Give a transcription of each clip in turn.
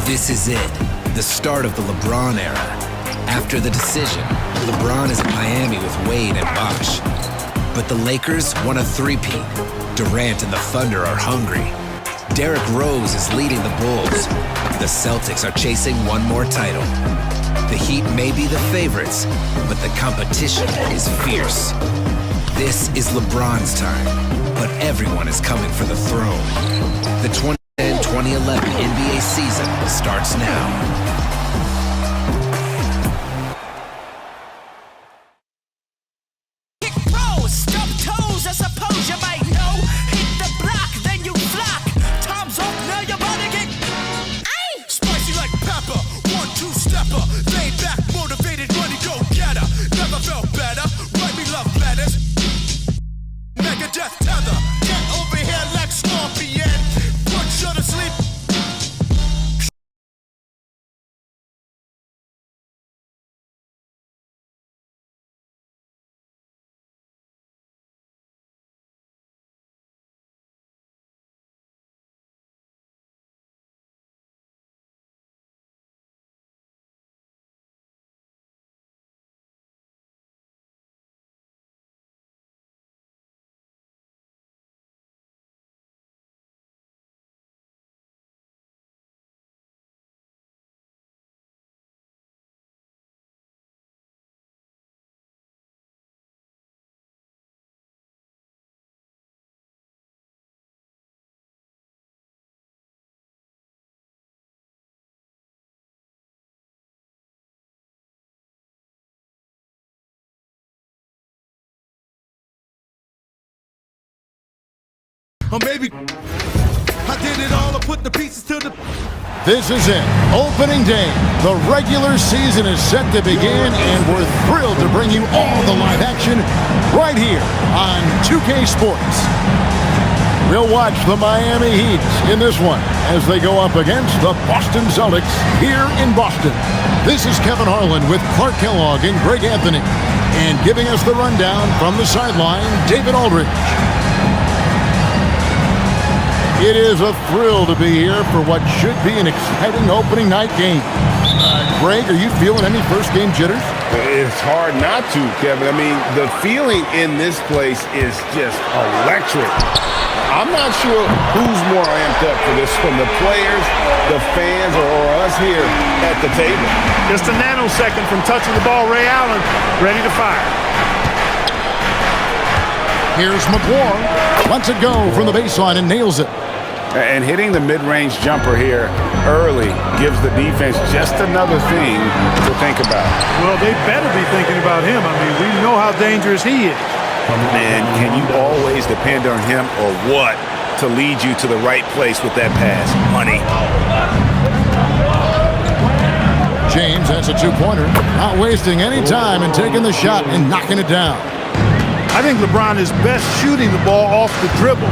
This is it, the start of the LeBron era. After the decision, LeBron is in Miami with Wade and Bosh. But the Lakers want a three-peat. Durant and the Thunder are hungry. Derrick Rose is leading the Bulls. The Celtics are chasing one more title. The Heat may be the favorites, but the competition is fierce. This is LeBron's time, but everyone is coming for the throne. The 2010-2011 NBA season starts now. Or maybe I did it all, I put the pieces to the... This is it, opening day. The regular season is set to begin, and we're thrilled to bring you all the live action right here on 2K Sports. We'll watch the Miami Heat in this one as they go up against the Boston Celtics here in Boston. This is Kevin Harlan with Clark Kellogg and Greg Anthony. And giving us the rundown from the sideline, David Aldridge. It is a thrill to be here for what should be an exciting opening night game. Greg, are you feeling any first game jitters? It's hard not to, Kevin. I mean, the feeling in this place is just electric. I'm not sure who's more amped up for this one, the players, the fans, or us here at the table. Just a nanosecond from touching the ball, Ray Allen ready to fire. Here's McGuire. Lets it go from the baseline and nails it. And hitting the mid-range jumper here early gives the defense just another thing to think about. Well, they better be thinking about him. I mean, we know how dangerous he is. And can you always depend on him or what to lead you to the right place with that pass? Money. James, that's a two-pointer. Not wasting any time and taking the shot and knocking it down. I think LeBron is best shooting the ball off the dribble.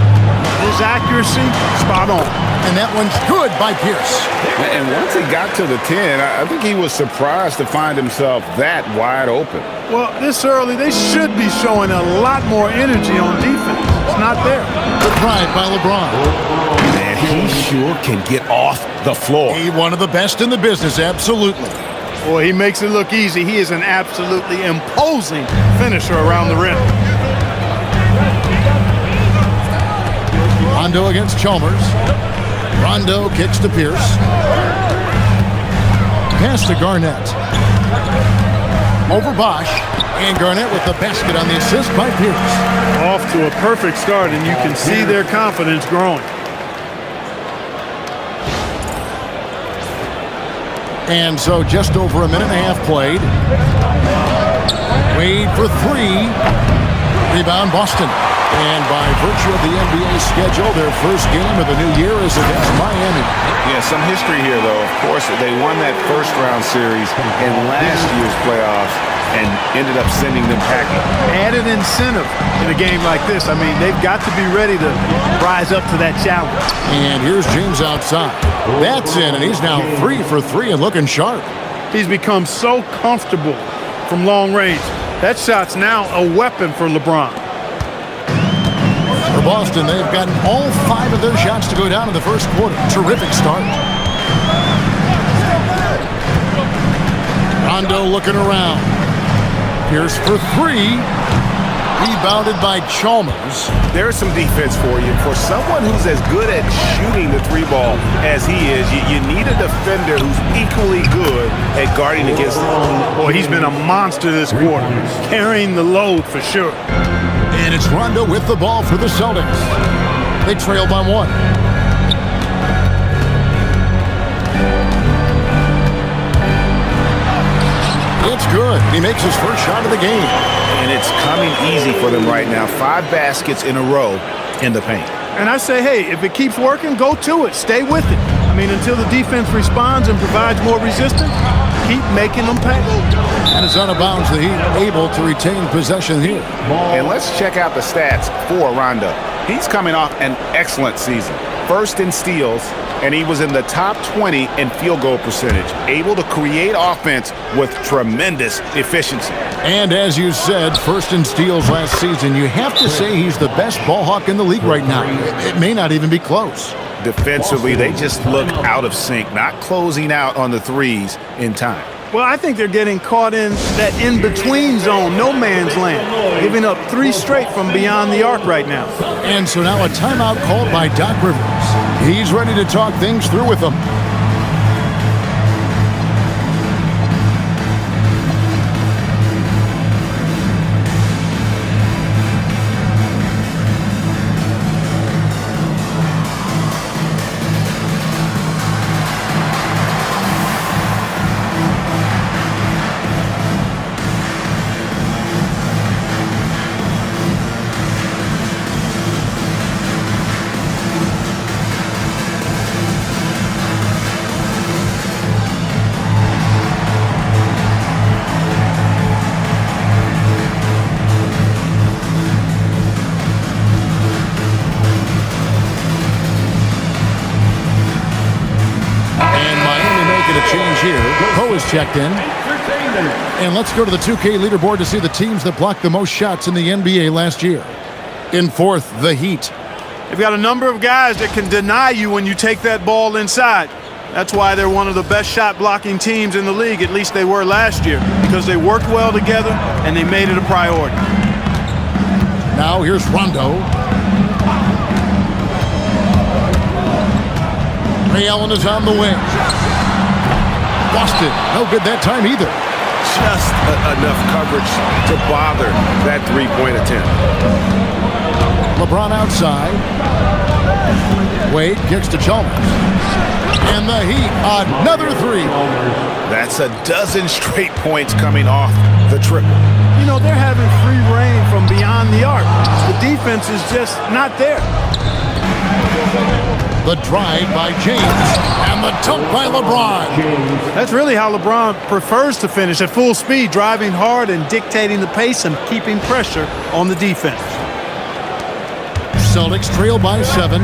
His accuracy, spot on. And that one's good by Pierce. And once he got to the 10, I think he was surprised to find himself that wide open. Well, this early, they should be showing a lot more energy on defense. It's not there. Good drive by LeBron. Man, he sure can get off the floor. He's one of the best in the business, absolutely. Boy, he makes it look easy. He is an absolutely imposing finisher around the rim. Rondo against Chalmers. Rondo kicks to Pierce. Pass to Garnett. Over Bosh. And Garnett with the basket on the assist by Pierce. Off to a perfect start, and you can see their confidence growing. And so just over a minute and a half played. Wade for three. Rebound Boston. And by virtue of the NBA schedule, their first game of the new year is against Miami. Yeah, some history here, though. Of course, they won that first-round series in last year's playoffs and ended up sending them packing. Added incentive in a game like this. I mean, they've got to be ready to rise up to that challenge. And here's James outside. That's in, and he's now 3 for 3 and looking sharp. He's become so comfortable from long range. That shot's now a weapon for LeBron. For Boston, they've gotten all 5 of their shots to go down in the first quarter. Terrific start. Rondo looking around. Pierce for three. Rebounded by Chalmers. There's some defense for you. For someone who's as good at shooting the three ball as he is, you need a defender who's equally good at guarding against him. Boy, he's been a monster this quarter, carrying the load for sure. And it's Rondo with the ball for the Celtics. They trail by one. It's good. He makes his first shot of the game. And it's coming easy for them right now. 5 baskets in a row in the paint. And I say, hey, if it keeps working, go to it. Stay with it. I mean, until the defense responds and provides more resistance, keep making them pay. And it's out of bounds. The Heat able to retain possession here. And let's check out the stats for Rondo. He's coming off an excellent season. First in steals, and he was in the top 20 in field goal percentage. Able to create offense with tremendous efficiency. And as you said, first in steals last season, you have to say he's the best ball hawk in the league right now. It may not even be close. Defensively, they just look out of sync, not closing out on the threes in time. Well, I think they're getting caught in that in-between zone, no man's land, giving up 3 straight from beyond the arc right now. And so now a timeout called by Doc Rivers. He's ready to talk things through with them. Checked in. And let's go to the 2K leaderboard to see the teams that blocked the most shots in the NBA last year. In fourth, the Heat. They've got a number of guys that can deny you when you take that ball inside. That's why they're one of the best shot blocking teams in the league, at least they were last year, because they worked well together and they made it a priority. Now here's Rondo. Ray Allen is on the wing. Busted. No good that time either. Just enough coverage to bother that three-point attempt. LeBron outside. Wade kicks to Chalmers. And the Heat, another three. That's a dozen straight points coming off the triple. You know, they're having free reign from beyond the arc. The defense is just not there. The drive by James and the dunk by LeBron. That's really how LeBron prefers to finish, at full speed, driving hard and dictating the pace and keeping pressure on the defense. Celtics trail by 7.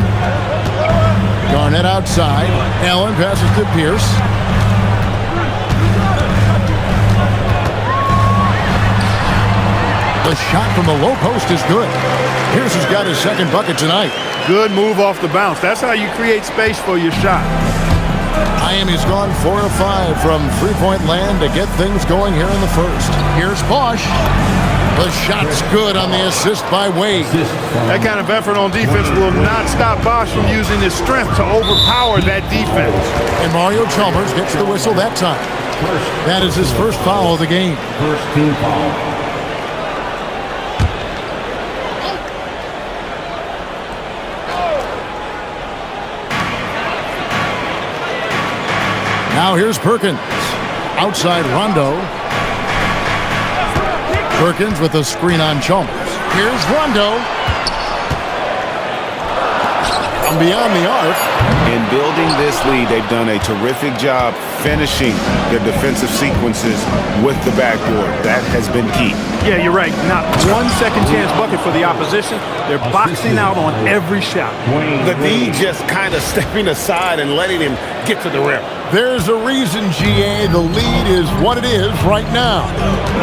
Garnett outside. Allen passes to Pierce. The shot from the low post is good. Pierce has got his second bucket tonight. Good move off the bounce. That's how you create space for your shot. Miami's gone 4 of 5 from three-point land to get things going here in the first. Here's Bosch. The shot's good on the assist by Wade. That kind of effort on defense will not stop Bosch from using his strength to overpower that defense. And Mario Chalmers gets the whistle that time. That is his first foul of the game. First team foul. Now here's Perkins. Outside Rondo. Perkins with a screen on Chalmers. Here's Rondo. From beyond the arc. In building this lead, they've done a terrific job finishing their defensive sequences with the backboard. That has been key. Yeah, you're right. Not one second chance bucket for the opposition. They're boxing out on every shot. The D just kind of stepping aside and letting him get to the rim. There's a reason, GA, the lead is what it is right now.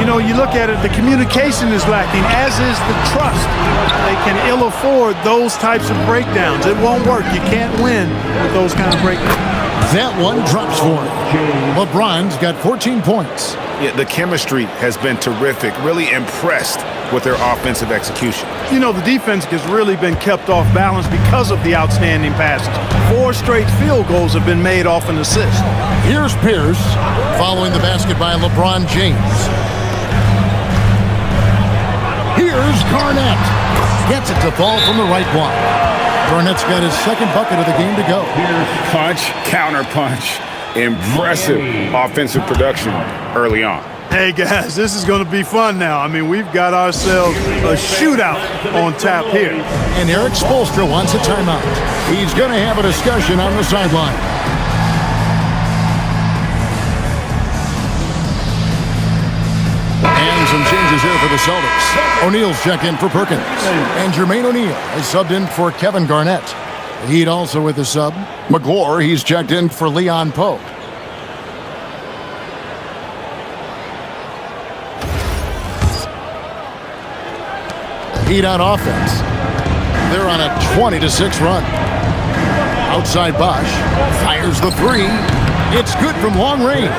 You know, you look at it, the communication is lacking, as is the trust. They can ill afford those types of breakdowns. It won't work. You can't win with those kind of breakdowns. That one drops for him. LeBron's got 14 points. Yeah, the chemistry has been terrific. Really impressed with their offensive execution. You know, the defense has really been kept off balance because of the outstanding passes. 4 straight field goals have been made off an assist. Here's Pierce following the basket by LeBron James. Here's Garnett. Gets it to fall from the right block. Garnett's got his second bucket of the game to go. Punch, counter punch. Impressive offensive production early on. Hey, guys, this is going to be fun now. I mean, we've got ourselves a shootout on tap here. And Eric Spoelstra wants a timeout. He's going to have a discussion on the sideline. And some changes here for the Celtics. O'Neal's checked in for Perkins. And Jermaine O'Neal is subbed in for Kevin Garnett. The Heat also with the sub. McGlure, he's checked in for Leon Pope. Heat on offense. They're on a 20-6 run. Outside Bosch fires the 3. It's good from long range.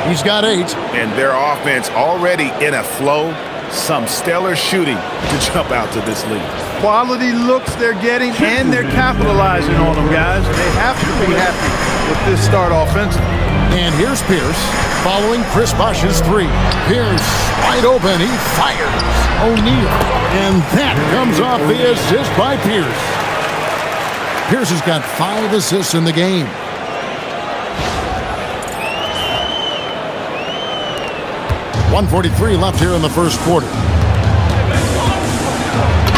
He's got 8. And their offense already in a flow. Some stellar shooting to jump out to this lead. Quality looks they're getting, and they're capitalizing on them, guys. They have to be happy with this start offensively. And here's Pierce following Chris Bosch's 3. Pierce wide open. He fires. O'Neal. And that comes off the assist by Pierce. Pierce has got 5 assists in the game. .143 left here in the first quarter.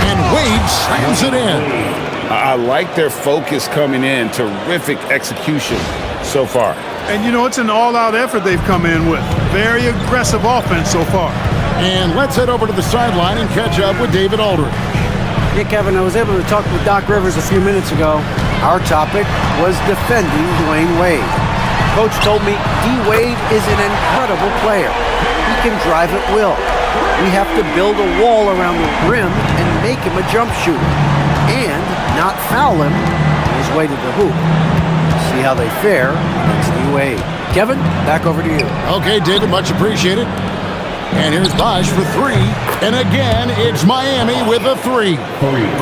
And Wade slams it in. I like their focus coming in. Terrific execution so far. And, you know, it's an all-out effort they've come in with. Very aggressive offense so far. And let's head over to the sideline and catch up with David Aldridge. Yeah, Kevin, I was able to talk with Doc Rivers a few minutes ago. Our topic was defending Dwayne Wade. Coach told me D-Wade is an incredible player. He can drive at will. We have to build a wall around the rim and make him a jump shooter. And not foul him on his way to the hoop. See how they fare against D-Wade. Kevin, back over to you. Okay, David, much appreciated. And here's Bosch for 3. And again, it's Miami with a 3.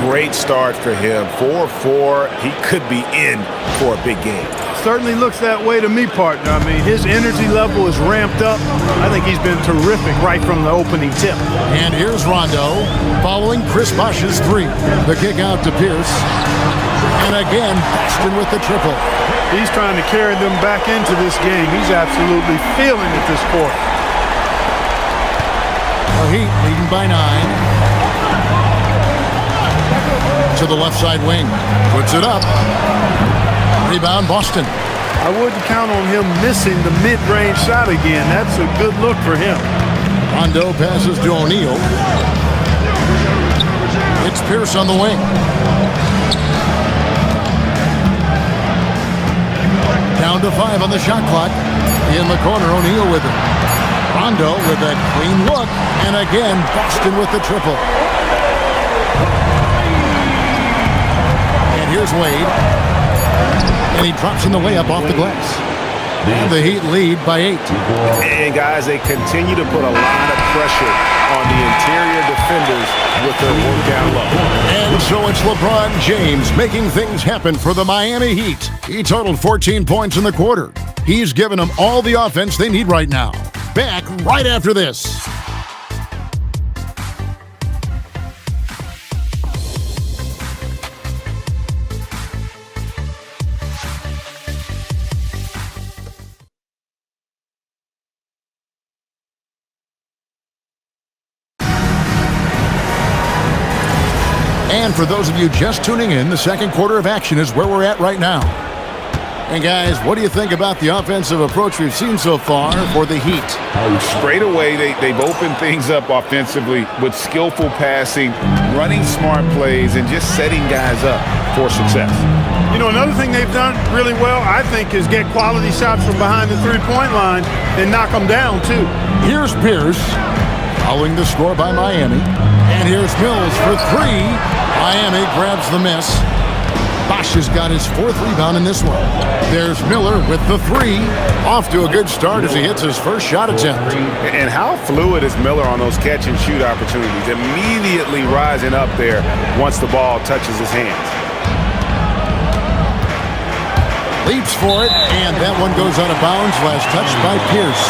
Great start for him. 4-4. He could be in for a big game. Certainly looks that way to me, partner. I mean, his energy level is ramped up. I think he's been terrific right from the opening tip. And here's Rondo following Chris Bosch's 3. The kick out to Pierce. And again, Boston with the triple. He's trying to carry them back into this game. He's absolutely feeling it this quarter. The Heat leading by 9. To the left side wing. Puts it up. Rebound, Boston. I wouldn't count on him missing the mid-range shot again. That's a good look for him. Rondo passes to O'Neal. It's Pierce on the wing. Down to 5 on the shot clock. In the corner, O'Neal with it. Rondo with a clean look. And again, Boston with the triple. And here's Wade. And he drops in the layup off the glass. And the Heat lead by 8. And guys, they continue to put a lot of pressure on the interior defenders with their work down low. And so it's LeBron James making things happen for the Miami Heat. He totaled 14 points in the quarter. He's given them all the offense they need right now. Back right after this. And for those of you just tuning in, the second quarter of action is where we're at right now. And guys, what do you think about the offensive approach we've seen so far for the Heat? Straight away, they've opened things up offensively with skillful passing, running smart plays, and just setting guys up for success. You know, another thing they've done really well, I think, is get quality shots from behind the three-point line and knock them down, too. Here's Pierce, following the score by Miami. And here's Mills for three. Miami grabs the miss. Bosch has got his fourth rebound in this one. There's Miller with the three. Off to a good start as he hits his first shot attempt. And how fluid is Miller on those catch-and-shoot opportunities, immediately rising up there once the ball touches his hands. Leaps for it, and that one goes out of bounds. Last touch by Pierce.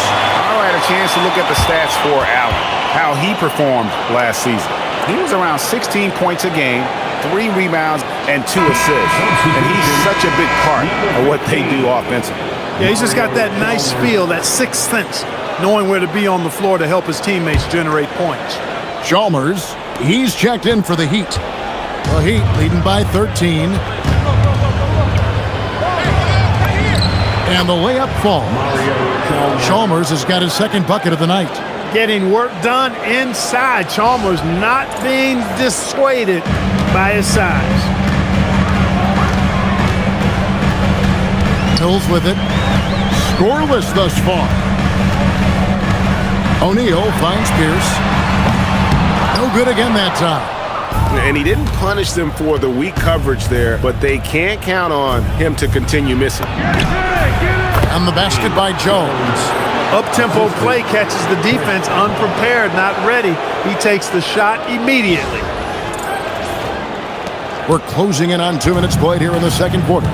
I had a chance to look at the stats for Allen, how he performed last season. He was around 16 points a game, 3 rebounds, and 2 assists. And he's such a big part of what they do offensively. Yeah, he's just got that nice feel, that sixth sense, knowing where to be on the floor to help his teammates generate points. Chalmers, he's checked in for the Heat. The Heat leading by 13. And the layup falls. Chalmers has got his second bucket of the night. Getting work done inside. Chalmers not being dissuaded by his size. Mills with it. Scoreless thus far. O'Neal finds Pierce. No good again that time. And he didn't punish them for the weak coverage there, but they can't count on him to continue missing. And the basket by Jones. Up-tempo play catches the defense unprepared, not ready. He takes the shot immediately. We're closing in on 2 minutes played here in the second quarter.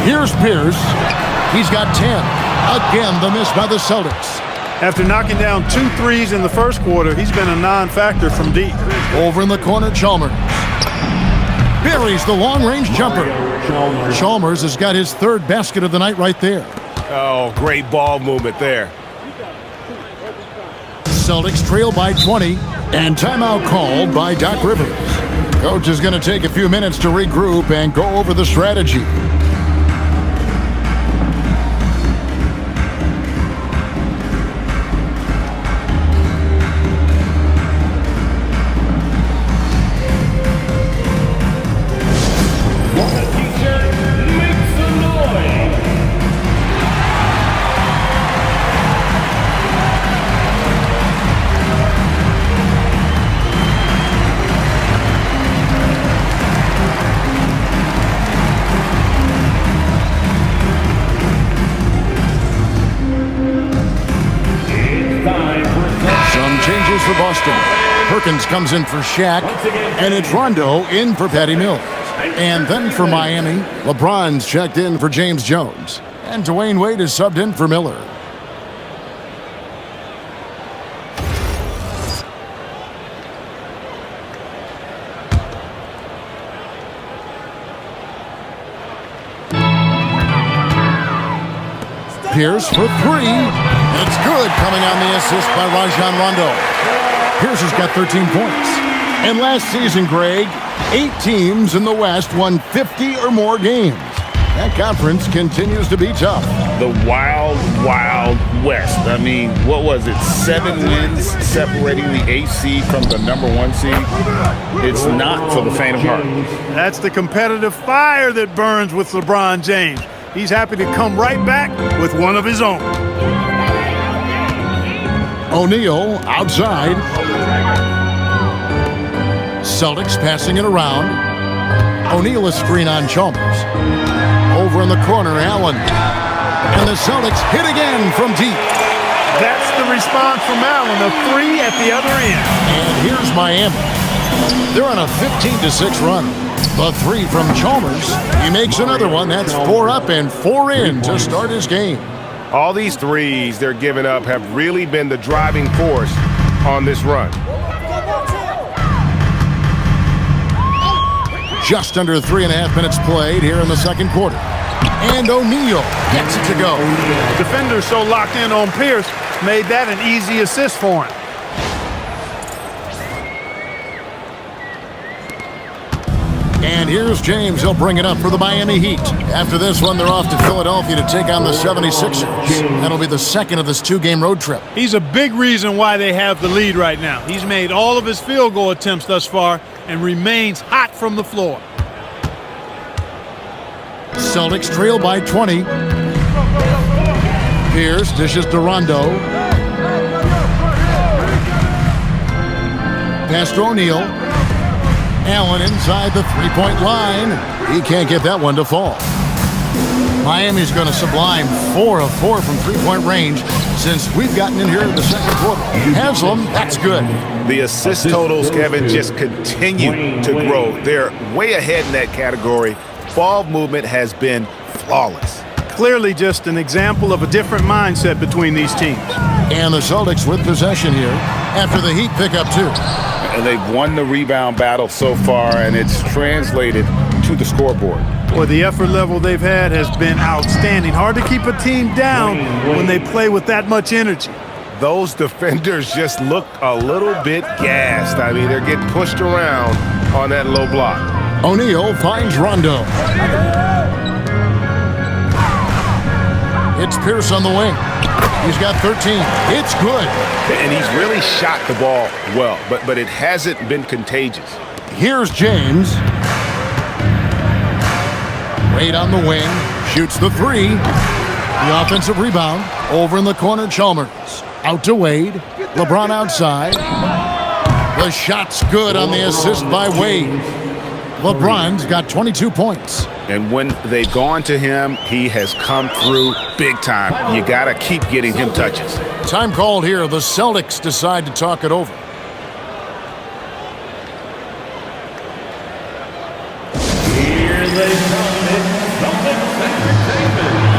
Here's Pierce. He's got 10. Again, the miss by the Celtics. After knocking down 2 threes in the first quarter, he's been a non-factor from deep. Over in the corner, Chalmers. Buries the long-range jumper. Chalmers has got his third basket of the night right there. Oh, great ball movement there. Celtics trail by 20, and timeout called by Doc Rivers. Coach is going to take a few minutes to regroup and go over the strategy. For Boston. Perkins comes in for Shaq, and it's Rondo in for Patty Mills. And then for Miami, LeBron's checked in for James Jones, and Dwayne Wade is subbed in for Miller. Pierce for three. It's good, coming on the assist by Rajon Rondo. Pierce has got 13 points. And last season, Greg, 8 teams in the West won 50 or more games. That conference continues to be tough. The wild, wild West. I mean, what was it? 7 wins separating the 8th seed from the number 1 seed. It's not for the faint of heart. That's the competitive fire that burns with LeBron James. He's happy to come right back with one of his own. O'Neal outside. Celtics passing it around. O'Neal a screen on Chalmers. Over in the corner, Allen. And the Celtics hit again from deep. That's the response from Allen, a 3 at the other end. And here's Miami. They're on a 15-6 run. The 3 from Chalmers. He makes another one. That's 4 up and 4 in to start his game. All these threes they're giving up have really been the driving force on this run. Just under 3.5 minutes played here in the second quarter. And O'Neal gets it to go. Defenders so locked in on Pierce made that an easy assist for him. And here's James. He'll bring it up for the Miami Heat. After this one, they're off to Philadelphia to take on the 76ers. That'll be the second of this 2-game road trip. He's a big reason why they have the lead right now. He's made all of his field goal attempts thus far, and remains hot from the floor. Celtics trail by 20. Pierce dishes to Rondo. Pass to O'Neal. Allen inside the three-point line. He can't get that one to fall. Miami's going to sublime 4 of 4 from three-point range since we've gotten in here in the second quarter. Haslam, that's good. The assist totals, Kevin, just continue to grow. They're way ahead in that category. Ball movement has been flawless. Clearly just an example of a different mindset between these teams. And the Celtics with possession here after the Heat pick up 2. And they've won the rebound battle so far, and it's translated to the scoreboard. Boy, the effort level they've had has been outstanding. Hard to keep a team down when they play with that much energy. Those defenders just look a little bit gassed. I mean, they're getting pushed around on that low block. O'Neal finds Rondo. It's Pierce on the wing. He's got 13. It's good. And he's really shot the ball well, but it hasn't been contagious. Here's James. Wade on the wing. Shoots the 3. The offensive rebound. Over in the corner, Chalmers. Out to Wade. LeBron outside. The shot's good on the assist by Wade. LeBron's got 22 points. And when they've gone to him, he has come through big time. You got to keep getting him touches. Time called here. The Celtics decide to talk it over. Here they come. It's Celtics Entertainment.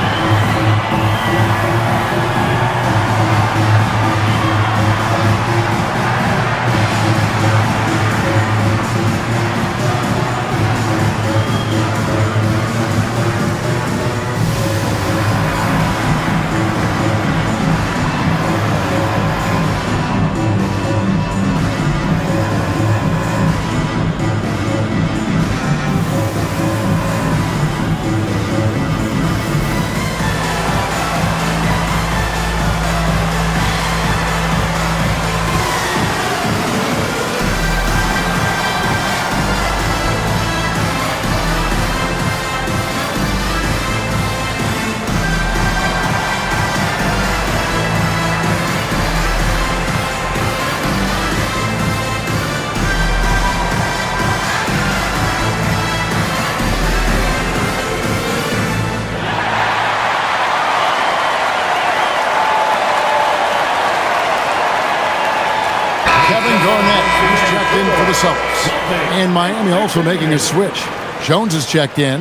For the Celtics. And Miami also making a switch. Jones is checked in.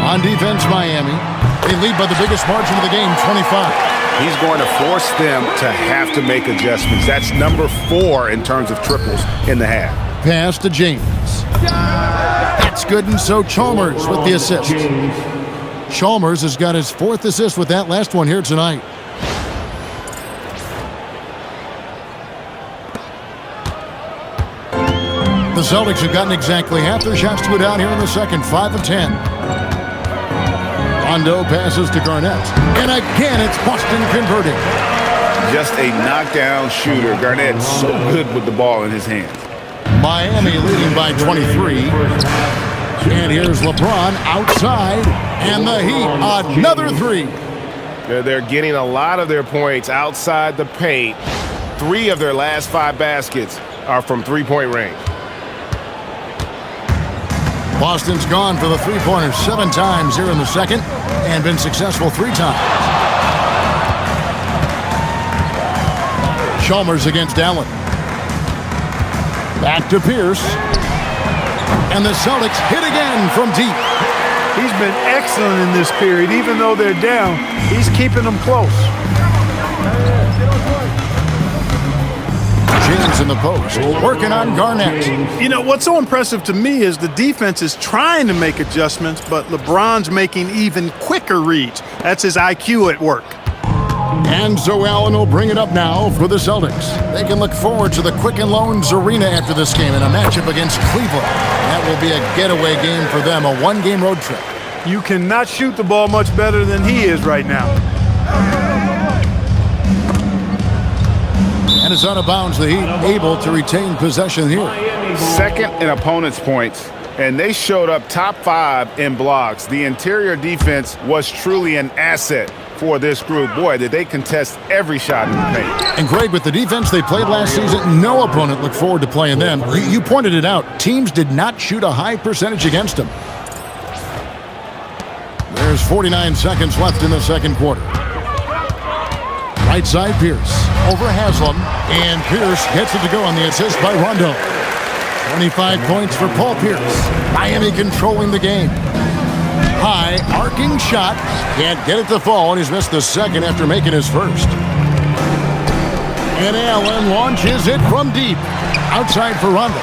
On defense, Miami. They lead by the biggest margin of the game, 25. He's going to force them to have to make adjustments. That's number 4 in terms of triples in the half. Pass to James. That's good, and so Chalmers with the assist. Chalmers has got his 4th assist with that last one here tonight. The Celtics have gotten exactly half their shots to go down here in the second, 5 of 10. Rondo passes to Garnett. And again, it's Boston converting. Just a knockdown shooter. Garnett's so good with the ball in his hands. Miami leading by 23. And here's LeBron outside. And the Heat, another 3. They're getting a lot of their points outside the paint. 3 of their last 5 baskets are from three-point range. Boston's gone for the three-pointer 7 times here in the second and been successful 3 times. Chalmers against Allen. Back to Pierce. And the Celtics hit again from deep. He's been excellent in this period. Even though they're down, he's keeping them close. James in the post, working on Garnett. You know, what's so impressive to me is the defense is trying to make adjustments, but LeBron's making even quicker reads. That's his IQ at work. And so Allen will bring it up now for the Celtics. They can look forward to the Quicken Loans Arena after this game in a matchup against Cleveland. That will be a getaway game for them, a one-game road trip. You cannot shoot the ball much better than he is right now. And it's out of bounds. The Heat able to retain possession here. Second in opponents' points, and they showed up top 5 in blocks. The interior defense was truly an asset for this group. Boy, did they contest every shot in the paint. And Greg, with the defense they played last season, no opponent looked forward to playing them. You pointed it out. Teams did not shoot a high percentage against them. There's 49 seconds left in the second quarter. Right side, Pierce. Over Haslam. And Pierce gets it to go on the assist by Rondo. 25 points for Paul Pierce. Miami controlling the game. High, arcing shot. Can't get it to fall, and he's missed the second after making his first. And Allen launches it from deep. Outside for Rondo.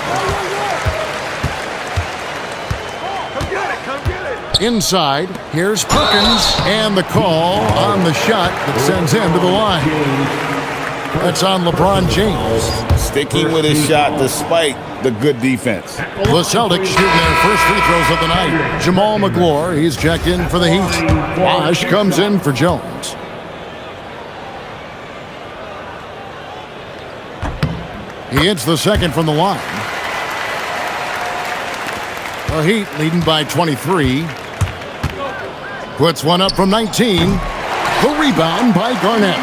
Inside, here's Perkins, and the call on the shot that sends him to the line. That's on LeBron James. Sticking with his shot despite the good defense. The Celtics shooting their first free throws of the night. Jamal McGlure, he's checked in for the Heat. Wash comes in for Jones. He hits the second from the line. The Heat leading by 23. Puts one up from 19. The rebound by Garnett.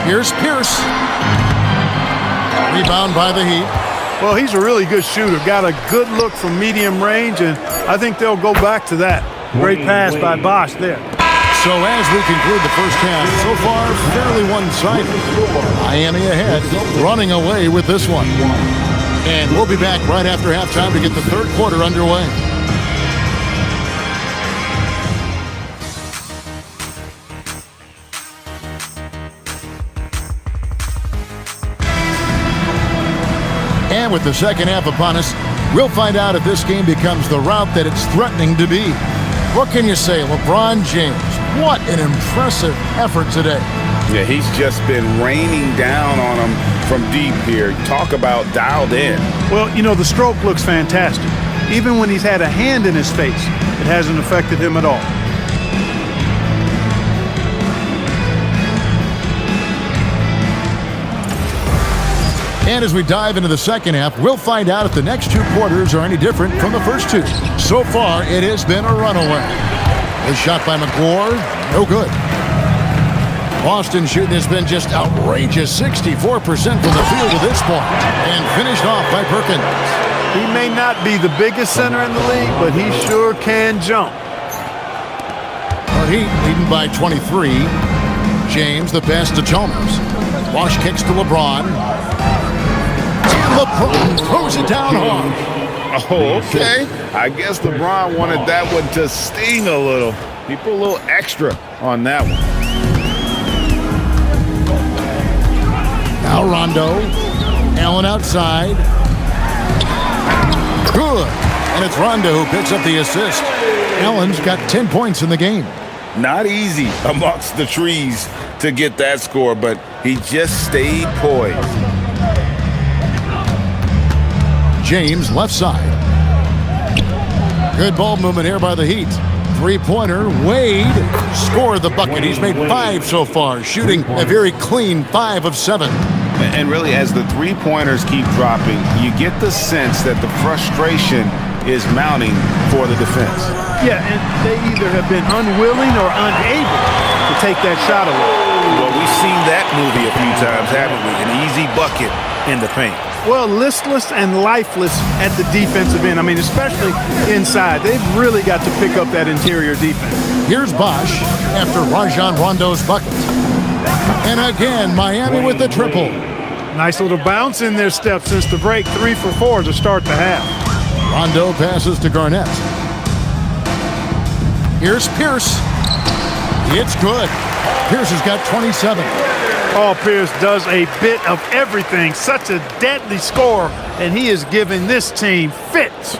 Here's Pierce. Rebound by the Heat. Well, he's a really good shooter. Got a good look from medium range, and I think they'll go back to that. Great pass by Bosch there. So as we conclude the first half, so far fairly one-sided. Miami ahead, running away with this one. And we'll be back right after halftime to get the third quarter underway. And with the second half upon us, we'll find out if this game becomes the route that it's threatening to be. What can you say, LeBron James? What an impressive effort today. Yeah, he's just been raining down on them from deep here. Talk about dialed in. Well, you know, the stroke looks fantastic. Even when he's had a hand in his face, it hasn't affected him at all. And as we dive into the second half, we'll find out if the next two quarters are any different from the first two. So far, it has been a runaway. The shot by McGlure, no good. Boston shooting has been just outrageous, 64% from the field at this point, and finished off by Perkins. He may not be the biggest center in the league, but he sure can jump. The Heat leading by 23. James, the pass to Chalmers. Wash kicks to LeBron. And LeBron throws it down hard. Oh, okay. I guess LeBron wanted that one to sting a little. He put a little extra on that one. Now Rondo. Allen outside. Good. And it's Rondo who picks up the assist. Allen's got 10 points in the game. Not easy amongst the trees to get that score, but he just stayed poised. James left side. Good ball movement here by the Heat. Three-pointer. Wade scored the bucket. He's made 5 so far, shooting a very clean 5 of 7. And really, as the three-pointers keep dropping, you get the sense that the frustration is mounting for the defense. Yeah, and they either have been unwilling or unable to take that shot away. Well, we've seen that movie a few times, haven't we? An easy bucket in the paint. Well, listless and lifeless at the defensive end. I mean, especially inside. They've really got to pick up that interior defense. Here's Bosch after Rajon Rondo's bucket. And again, Miami with the triple. Nice little bounce in their step since the break. 3 for 4 to start the half. Rondo passes to Garnett. Here's Pierce. It's good. Pierce has got 27. Paul Pierce does a bit of everything. Such a deadly scorer, and he is giving this team fits.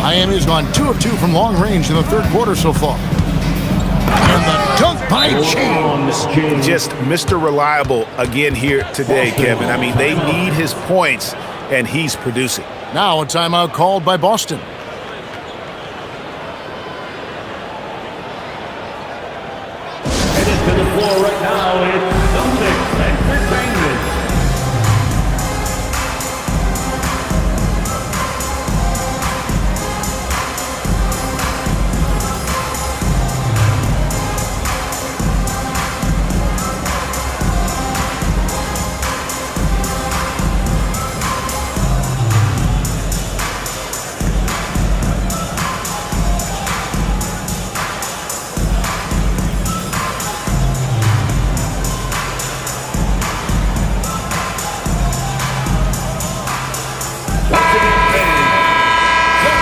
Miami's gone 2 of 2 from long range in the third quarter so far. And the dunk by James. Just Mr. Reliable again here today, Kevin. I mean, they need his points, and he's producing. Now a timeout called by Boston. Headed to the floor right now, it's Celtics Entertainment.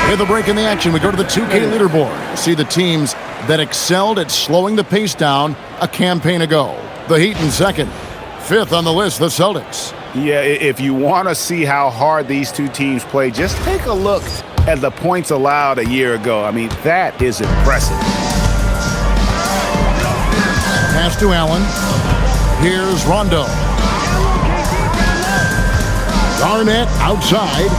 With a break in the action, we go to the 2K leaderboard. See the teams that excelled at slowing the pace down a campaign ago. The Heat in second. Fifth on the list, the Celtics. Yeah, if you want to see how hard these two teams play, just take a look at the points allowed a year ago. I mean, that is impressive. Pass to Allen. Here's Rondo. Garnett outside.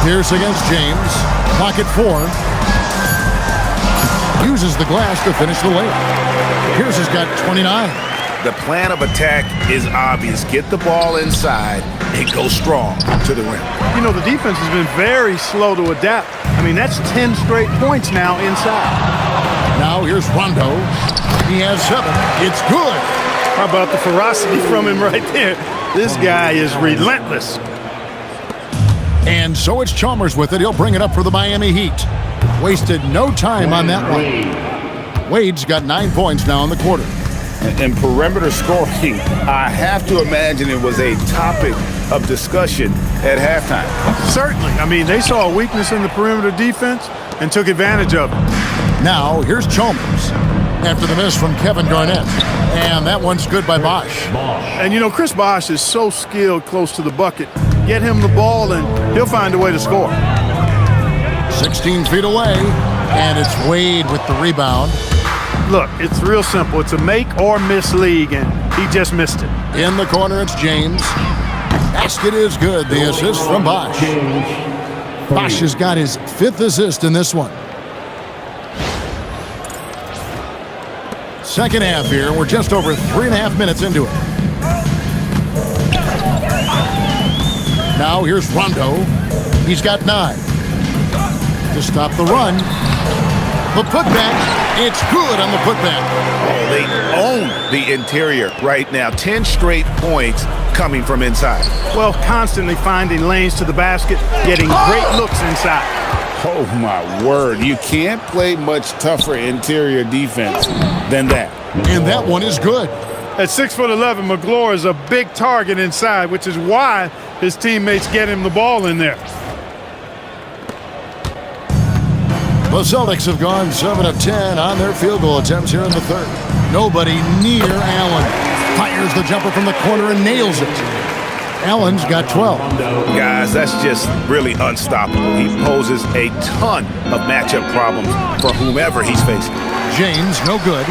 Pierce against James. Clock at 4. Uses the glass to finish the layup. Pierce has got 29. The plan of attack is obvious. Get the ball inside and go strong to the rim. You know, the defense has been very slow to adapt. I mean, that's 10 straight points now inside. Now here's Rondo. He has 7. It's good. How about the ferocity from him right there? This guy is relentless. And so it's Chalmers with it. He'll bring it up for the Miami Heat. Wasted no time on that one. Wade's got 9 points now in the quarter. And perimeter scoring, I have to imagine it was a topic of discussion at halftime. Certainly. I mean, they saw a weakness in the perimeter defense and took advantage of it. Now here's Chalmers after the miss from Kevin Garnett. And that one's good by Bosh. And, you know, Chris Bosh is so skilled close to the bucket. Get him the ball, and he'll find a way to score. 16 feet away, and it's Wade with the rebound. Look, it's real simple. It's a make or miss league, and he just missed it. In the corner, it's James. Basket is good. The assist from Bosh. Bosh has got his 5th assist in this one. Second half here. We're just over 3.5 minutes into it. Now here's Rondo. He's got 9. To stop the run. The putback. It's good on the putback. Oh, they own the interior right now. 10 straight points coming from inside. Well, constantly finding lanes to the basket, getting great looks inside. Oh, my word. You can't play much tougher interior defense than that. And that one is good. At 6'11", McGlure is a big target inside, which is why his teammates get him the ball in there. The Celtics have gone 7 of 10 on their field goal attempts here in the third. Nobody near Allen. Fires the jumper from the corner and nails it. Allen's got 12. Guys, that's just really unstoppable. He poses a ton of matchup problems for whomever he's facing. James, no good.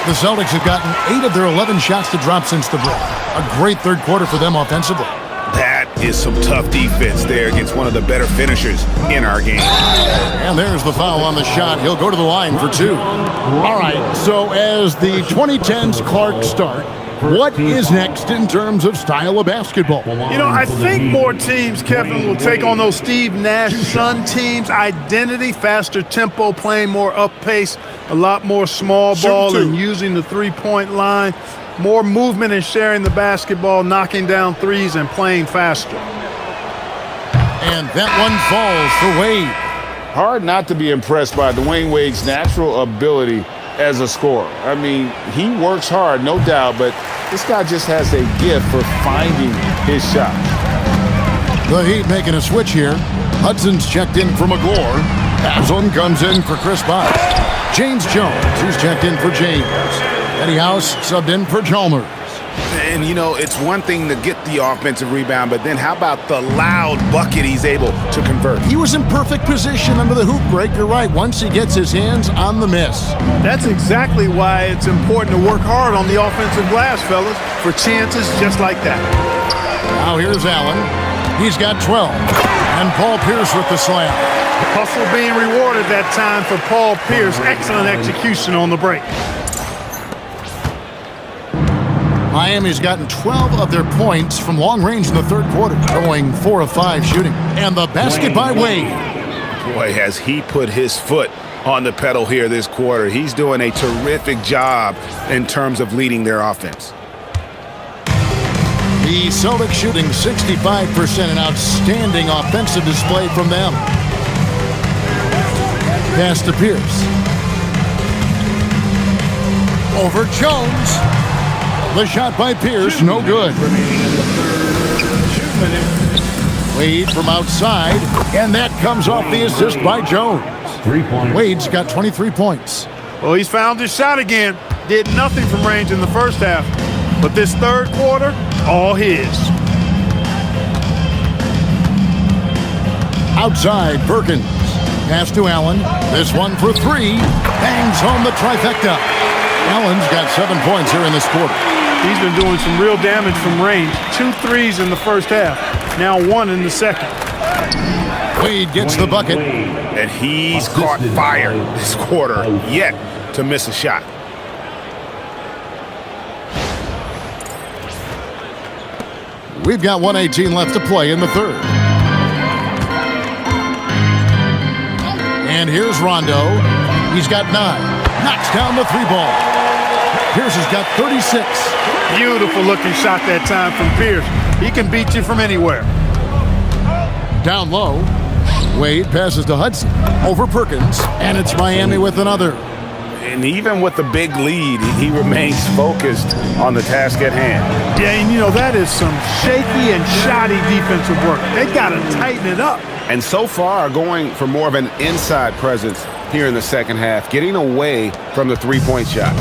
The Celtics have gotten 8 of their 11 shots to drop since the break. A great third quarter for them offensively. That is some tough defense there against one of the better finishers in our game. And there's the foul on the shot. He'll go to the line for 2. All right, so as the 2010s Clark start, what is next in terms of style of basketball? You know, I think more teams, Kevin, will take on those Steve Nash Sun teams. Identity, faster tempo, playing more up pace, a lot more small ball and using the three-point line. More movement and sharing the basketball, knocking down threes and playing faster. And that one falls for Wade. Hard not to be impressed by Dwayne Wade's natural ability as a scorer. I mean, he works hard, no doubt, but this guy just has a gift for finding his shot. The Heat making a switch here. Hudson's checked in for McGlure. Haslam comes in for Chris Bosh. James Jones, who's checked in for James. Eddie House subbed in for Chalmers. And, you know, it's one thing to get the offensive rebound, but then how about the loud bucket he's able to convert? He was in perfect position under the hoop, Greg. You're right, once he gets his hands on the miss. That's exactly why it's important to work hard on the offensive glass, fellas, for chances just like that. Now here's Allen. He's got 12. And Paul Pierce with the slam. Hustle being rewarded that time for Paul Pierce. Excellent execution on the break. Miami's gotten 12 of their points from long range in the third quarter, going 4 of 5 shooting. And the basket by Wade. Boy, has he put his foot on the pedal here this quarter. He's doing a terrific job in terms of leading their offense. The Celtics shooting 65%, an outstanding offensive display from them. Pass to Pierce. Over Jones. The shot by Pierce, no good. Wade from outside, and that comes off the assist by Jones. 3 points. Wade's got 23 points. Well, he's found his shot again. Did nothing from range in the first half. But this third quarter, all his. Outside, Perkins. Pass to Allen. This one for 3. Bangs home the trifecta. Allen's got 7 points here in this quarter. He's been doing some real damage from range. 2 threes in the first half. Now 1 in the second. Wade gets the bucket. And he's caught fire this quarter, yet to miss a shot. We've got 1:18 left to play in the third. And here's Rondo. He's got 9. Knocks down the 3 ball. Pierce has got 36. Beautiful looking shot that time from Pierce. He can beat you from anywhere. Down low. Wade passes to Hudson. Over Perkins. And it's Miami with another. And even with the big lead, he remains focused on the task at hand. Yeah, and you know, that is some shaky and shoddy defensive work. They got to tighten it up. And so far, going for more of an inside presence here in the second half, getting away from the three-point shot.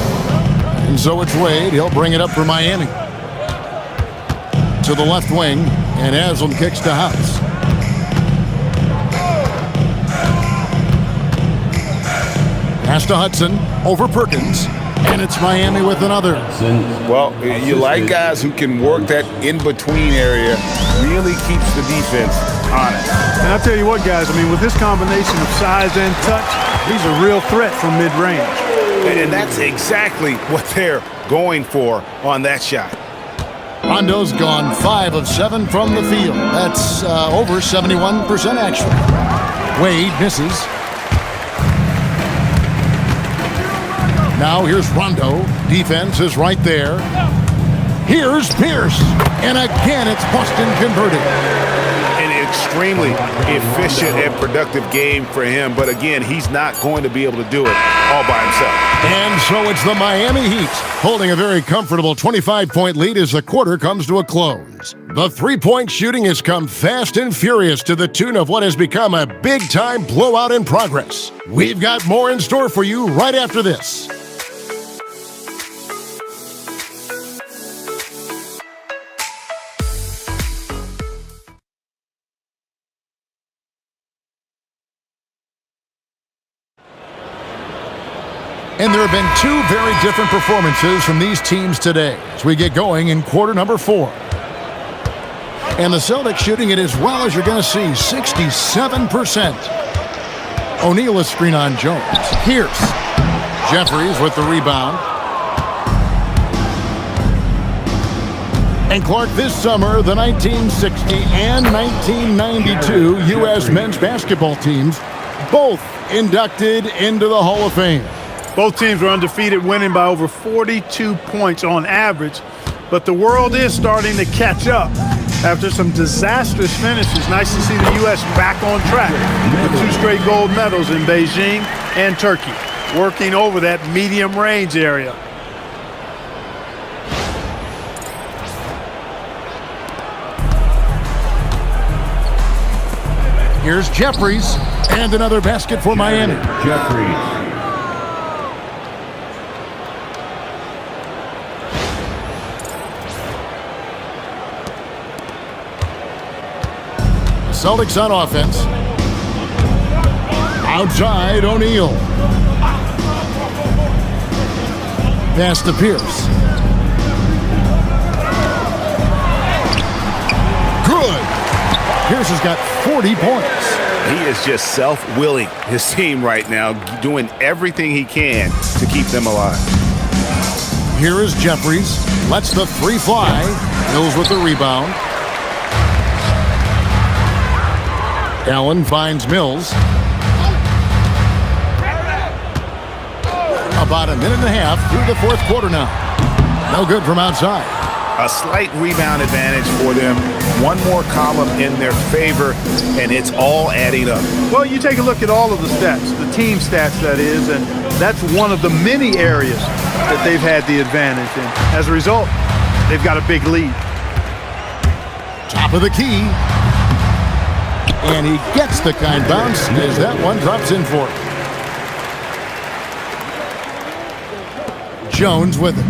And so it's Wade. He'll bring it up for Miami. To the left wing, and Haslam kicks to House. Pass to Hudson, over Perkins, and it's Miami with another. Well, you like guys who can work that in-between area, really keeps the defense honest. And I'll tell you what, guys, I mean, with this combination of size and touch, he's a real threat from mid-range. And that's exactly what they're going for on that shot. Rondo's gone 5 of 7 from the field. That's over 71% actually. Wade misses. Now here's Rondo. Defense is right there. Here's Pierce. And again, it's Boston converted. An extremely efficient and productive game for him. But again, he's not going to be able to do it all by himself. And so it's the Miami Heat holding a very comfortable 25-point lead as the quarter comes to a close. The three-point shooting has come fast and furious to the tune of what has become a big-time blowout in progress. We've got more in store for you right after this. And there have been 2 very different performances from these teams today as we get going in quarter number 4. And the Celtics shooting it as well as you're going to see, 67%. O'Neal a screen on Jones. Pierce. Jeffries with the rebound. And Clark, this summer, the 1960 and 1992 U.S. men's basketball teams both inducted into the Hall of Fame. Both teams were undefeated, winning by over 42 points on average. But the world is starting to catch up after some disastrous finishes. Nice to see the U.S. back on track with 2 straight gold medals in Beijing and Turkey, working over that medium range area. Here's Jeffries, and another basket for Miami. Jeffries. Celtics on offense. Outside, O'Neal. Pass to Pierce. Good. Pierce has got 40 points. He is just self-willing his team right now, doing everything he can to keep them alive. Here is Jeffries. Lets the three fly. Mills with the rebound. Allen finds Mills. About a minute and a half through the fourth quarter now. No good from outside. A slight rebound advantage for them. One more column in their favor, and it's all adding up. Well, you take a look at all of the stats, the team stats that is, and that's one of the many areas that they've had the advantage. And as a result, they've got a big lead. Top of the key. And he gets the kind bounce as that one drops in for him. Jones with it.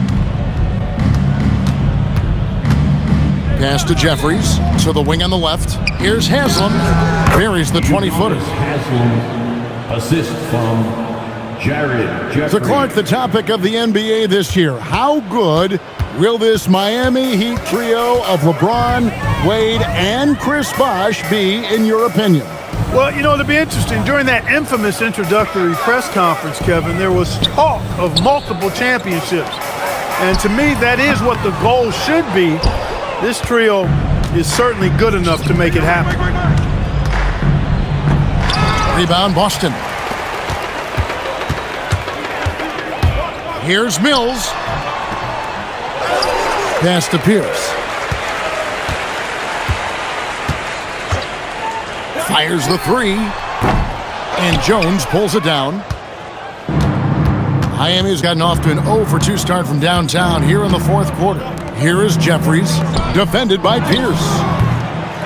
Pass to Jeffries. To the wing on the left. Here's Haslam. Buries the 20-footer. Haslam, assist from Jared Jeffries. So Clark, the topic of the NBA this year. How good will this Miami Heat trio of LeBron, Wade, and Chris Bosh be, in your opinion? Well, you know, it'll be interesting. During that infamous introductory press conference, Kevin, there was talk of multiple championships. And to me, that is what the goal should be. This trio is certainly good enough to make it happen. Rebound, Boston. Here's Mills. Pass to Pierce. Fires the three. And Jones pulls it down. Miami's gotten off to an 0-for-2 start from downtown here in the fourth quarter. Here is Jeffries, defended by Pierce.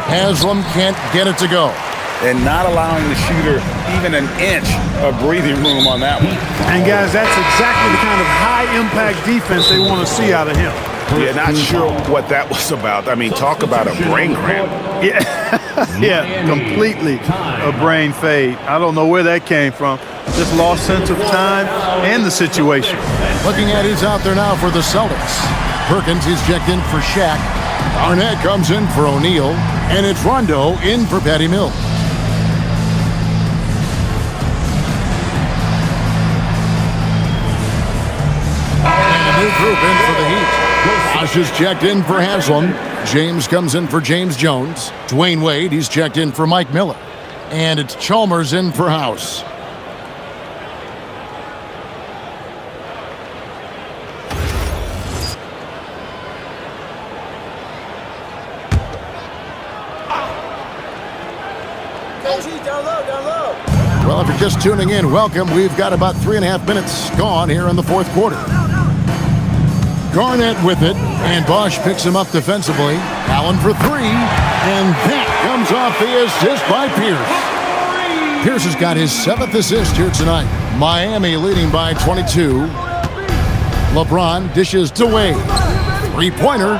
Haslam can't get it to go. And not allowing the shooter even an inch of breathing room on that one. And guys, that's exactly the kind of high-impact defense they want to see out of him. Yeah, not sure what that was about. I mean, talk about a brain cramp. Yeah, yeah, completely a brain fade. I don't know where that came from. Just lost sense of time and the situation. Looking at who's out there now for the Celtics. Perkins is checked in for Shaq. Arnett comes in for O'Neal. And it's Rondo in for Patty Mills. And a new group in for the Heat. Bosh is checked in for Haslam. James comes in for James Jones. Dwayne Wade, he's checked in for Mike Miller. And it's Chalmers in for House. Well, if you're just tuning in, welcome. We've got about 3.5 minutes gone here in the fourth quarter. Garnett with it, and Bosh picks him up defensively. Allen for three, and that comes off the assist by Pierce. Pierce has got his 7th assist here tonight. Miami leading by 22. LeBron dishes to Wade. Three-pointer.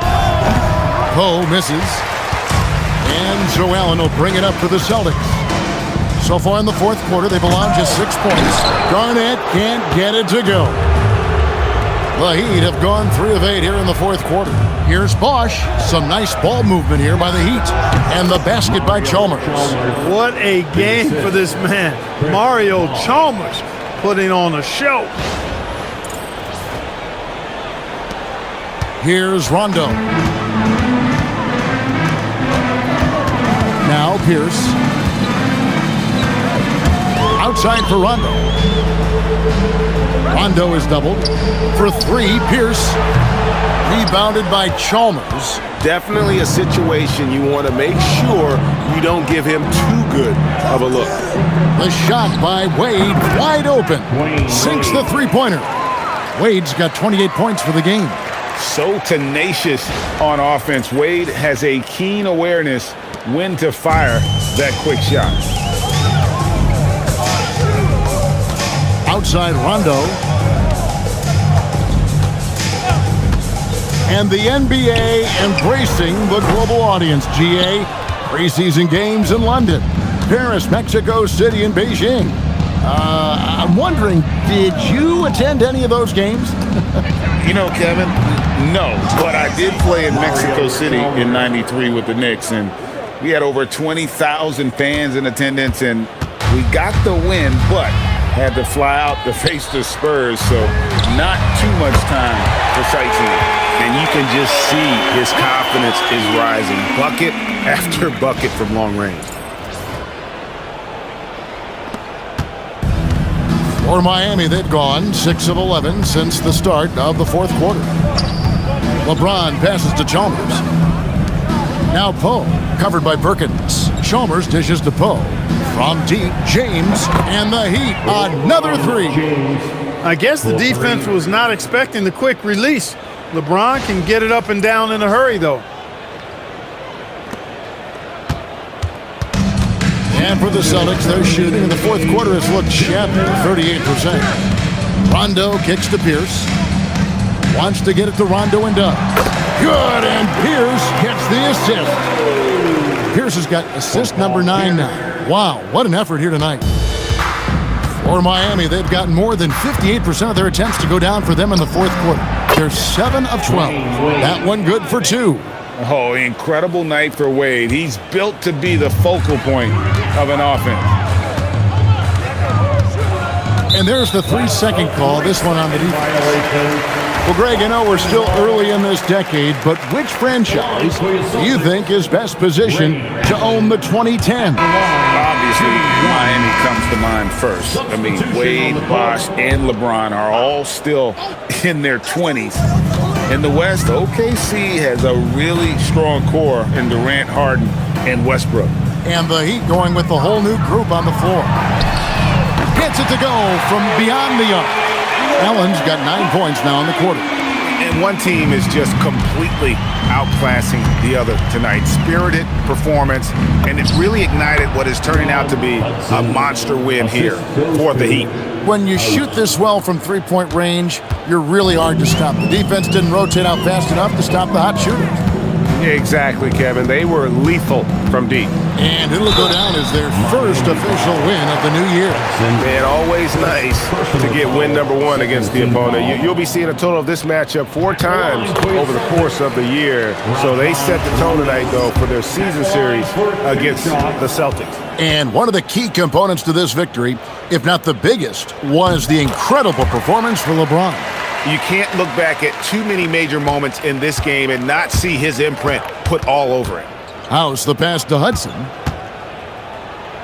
Poe misses. And Joe Allen will bring it up for the Celtics. So far in the fourth quarter, they've allowed just 6 points. Garnett can't get it to go. The Heat have gone 3 of 8 here in the fourth quarter. Here's Bosh. Some nice ball movement here by the Heat. And the basket by Chalmers. What a game for this man. Mario Chalmers putting on a show. Here's Rondo. Now Pierce. Outside for Rondo. Rondo is doubled. For three, Pierce. Rebounded by Chalmers. Definitely a situation you want to make sure you don't give him too good of a look. The shot by Wade, wide open. Sinks the three-pointer. Wade's got 28 points for the game. So tenacious on offense. Wade has a keen awareness when to fire that quick shot. Outside Rondo. And the NBA embracing the global audience, GA. Preseason games in London, Paris, Mexico City, and Beijing. I'm wondering, did you attend any of those games? You know, Kevin, no, but I did play in Mexico City in '93 with the Knicks, and we had over 20,000 fans in attendance, and we got the win, but had to fly out to face the Spurs, so not too much time for sightseeing. And you can just see his confidence is rising, bucket after bucket from long range. For Miami, they've gone 6 of 11 since the start of the fourth quarter. LeBron passes to Chalmers. Now Poe, covered by Perkins. Chalmers dishes to Poe. From deep, James, and the Heat, another three. I guess the defense was not expecting the quick release. LeBron can get it up and down in a hurry, though. And for the Celtics, their shooting in the fourth quarter has looked shabby, 38%. Rondo kicks to Pierce. Wants to get it to Rondo and does. Good, and Pierce gets the assist. Pierce has got assist number 9 now. Wow, what an effort here tonight. For Miami, they've gotten more than 58% of their attempts to go down for them in the fourth quarter. They're 7 of 12. That one good for 2. Oh, incredible night for Wade. He's built to be the focal point of an offense. And there's the 3-second call, this one on the defense. Well, Greg, I know we're still early in this decade, but which franchise do you think is best positioned to own the 2010? Obviously, Miami comes to mind first. I mean, Wade, Bosh, and LeBron are all still in their 20s. In the West, OKC has a really strong core in Durant, Harden, and Westbrook. And the Heat going with the whole new group on the floor. Gets it to go from beyond the arc. Allen's got 9 points now in the quarter. And one team is just completely outclassing the other tonight. Spirited performance, and it really ignited what is turning out to be a monster win here for the Heat. When you shoot this well from three-point range, you're really hard to stop. The defense didn't rotate out fast enough to stop the hot shooters. Exactly, Kevin. They were lethal from deep. And it'll go down as their first official win of the new year. Man, always nice to get win number 1 against the opponent. You'll be seeing a total of this matchup 4 times over the course of the year. So they set the tone tonight, though, for their season series against the Celtics. And one of the key components to this victory, if not the biggest, was the incredible performance for LeBron. You can't look back at too many major moments in this game and not see his imprint put all over it. House the pass to Hudson.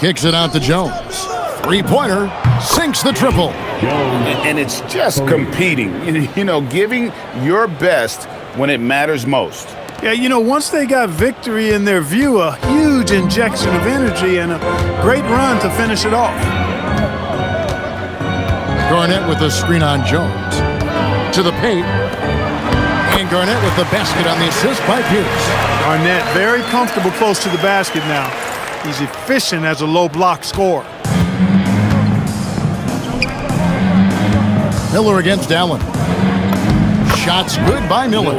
Kicks it out to Jones. Three-pointer, sinks the triple. And it's just competing, giving your best when it matters most. Yeah, once they got victory in their view, a huge injection of energy and a great run to finish it off. Garnett with the screen on Jones. To the paint. And Garnett with the basket on the assist by Pierce. Garnett very comfortable close to the basket now. He's efficient as a low block scorer. Miller against Allen. Shots good by Miller.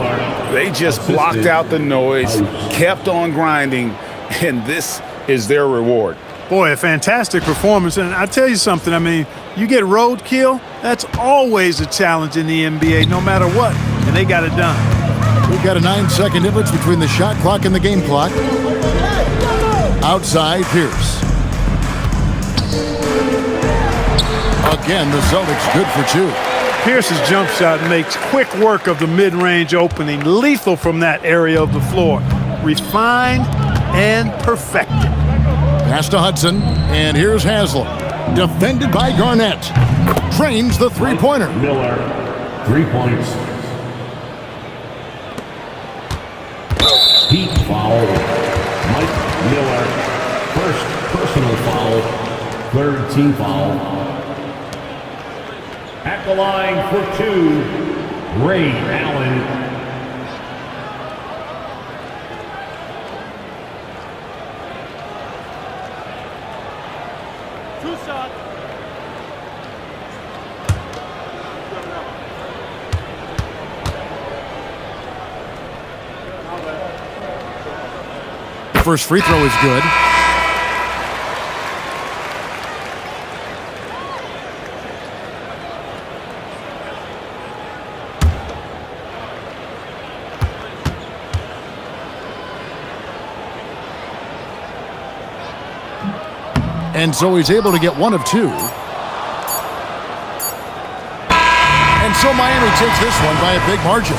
They just blocked out the noise, kept on grinding, and this is their reward. Boy, a fantastic performance. And I tell you something, you get roadkill, that's always a challenge in the NBA, no matter what. And they got it done. We've got a 9-second difference between the shot clock and the game clock. Outside, Pierce. Again, the Celtics good for 2. Pierce's jump shot makes quick work of the mid-range opening, lethal from that area of the floor. Refined and perfected. Pass to Hudson, and here's Haslam. Defended by Garnett. Drains the three-pointer. Miller, 3 points. Heat foul. Mike Miller, first personal foul, third team foul. At the line for 2, Ray Allen. first free throw is good. And so he's able to get one of two. And so Miami takes this one by a big margin.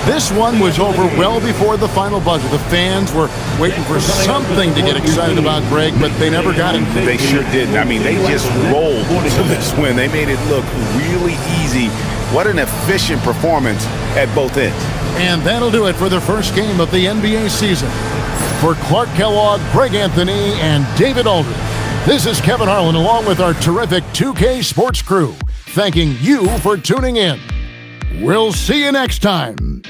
This one was over well before the final buzzer. The fans were waiting for something to get excited about, Greg, but they never got it. They sure didn't. I mean, they just rolled to this win. They made it look really easy. What an efficient performance at both ends. And that'll do it for the first game of the NBA season. For Clark Kellogg, Greg Anthony, and David Aldridge, this is Kevin Harlan along with our terrific 2K Sports crew, thanking you for tuning in. We'll see you next time.